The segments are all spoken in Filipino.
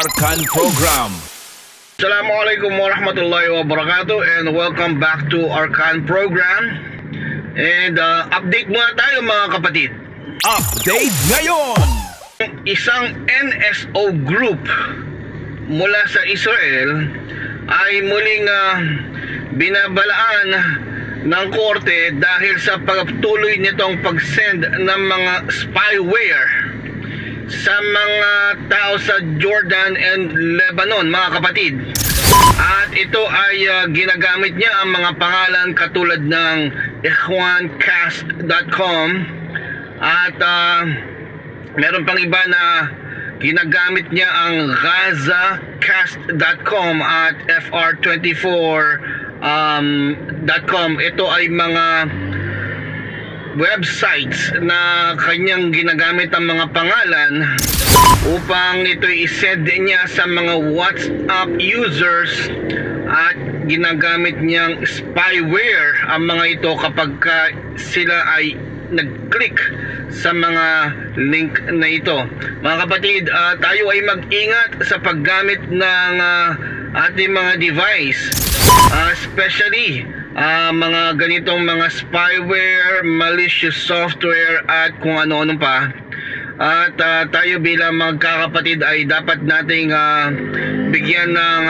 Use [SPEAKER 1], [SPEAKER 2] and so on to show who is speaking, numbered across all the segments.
[SPEAKER 1] Arkan Program.
[SPEAKER 2] Assalamualaikum warahmatullahi wabarakatuh and welcome back to Arkan Program. And update muna tayo mga kapatid.
[SPEAKER 1] Update ngayon!
[SPEAKER 2] Isang NSO group mula sa Israel ay muling binabalaan ng korte dahil sa pagtuloy nitong pag-send ng mga spyware sa mga tao sa Jordan and Lebanon, mga kapatid. At ito ay ginagamit niya ang mga pangalan katulad ng ikhwancast.com at meron pang iba na ginagamit niya ang gazacast.com at fr24.com. Ito ay mga websites na kanyang ginagamit ang mga pangalan upang ito i-send niya sa mga WhatsApp users at ginagamit niyang spyware ang mga ito kapag sila ay nag-click sa mga link na ito. Mga kapatid, tayo ay mag-ingat sa paggamit ng ating mga device, especially mga ganitong mga spyware, malicious software at kung ano-ano pa. At tayo bilang magkakapatid ay dapat nating bigyan ng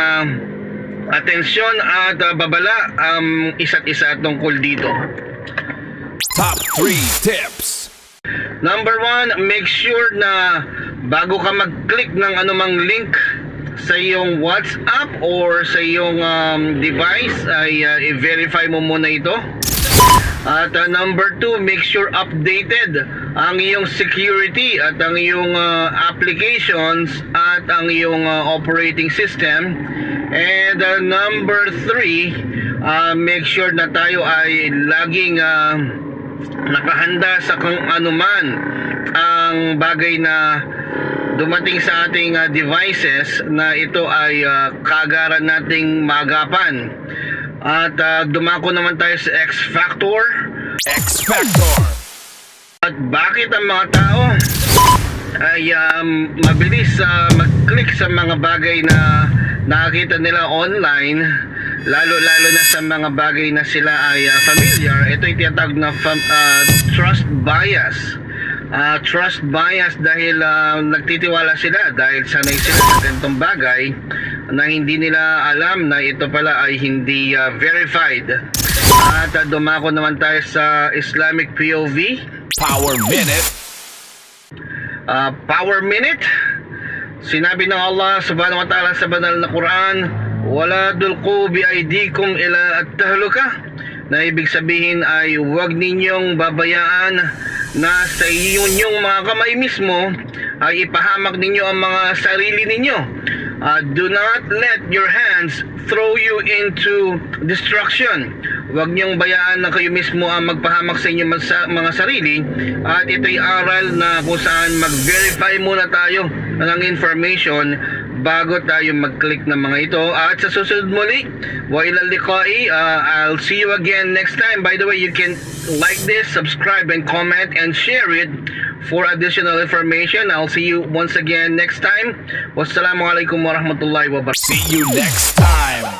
[SPEAKER 2] atensyon at babala ang isa't isa tungkol dito.
[SPEAKER 1] Top 3 tips.
[SPEAKER 2] Number 1, make sure na bago ka mag-click ng anumang link sa iyong WhatsApp or sa iyong device ay i-verify mo muna ito. At number 2, make sure updated ang iyong security at ang iyong applications at ang iyong operating system. And number 3, make sure na tayo ay laging nakahanda sa kung anuman ang bagay na dumating sa ating devices na ito ay kaagaran nating magapan. At dumako naman tayo sa X Factor.
[SPEAKER 1] X Factor.
[SPEAKER 2] At bakit ang mga tao ay mabilis mag-click sa mga bagay na nakikita nila online, lalo na sa mga bagay na sila ay familiar. Ito ay tinatawag na trust bias. Trust bias dahil nagtitiwala sila dahil sanay sila sa ganitong bagay na hindi nila alam na ito pala ay hindi verified. At dumako naman tayo sa Islamic POV.
[SPEAKER 1] Power Minute.
[SPEAKER 2] Power Minute. Sinabi ng Allah subhanahu wa ta'ala sa banal na Quran, wala dulqu bi aydikum ila at-tahluka, na ibig sabihin ay huwag ninyong babayaan na sa inyong mga kamay mismo ay ipahamak ninyo ang mga sarili ninyo. Do not let your hands throw you into destruction. Huwag niyong bayaan na kayo mismo ang magpahamak sa inyong mga sarili. At ito'y aral na kung saan mag-verify muna tayo ng information bago tayo mag-click ng mga ito. At sa susunod muli, wa ilal liqa'i, I'll see you again next time. By the way, you can like this, subscribe, and comment, and share it for additional information. I'll see you once again next time. Wassalamualaikum warahmatullahi wabarakatuh.
[SPEAKER 1] See you next time.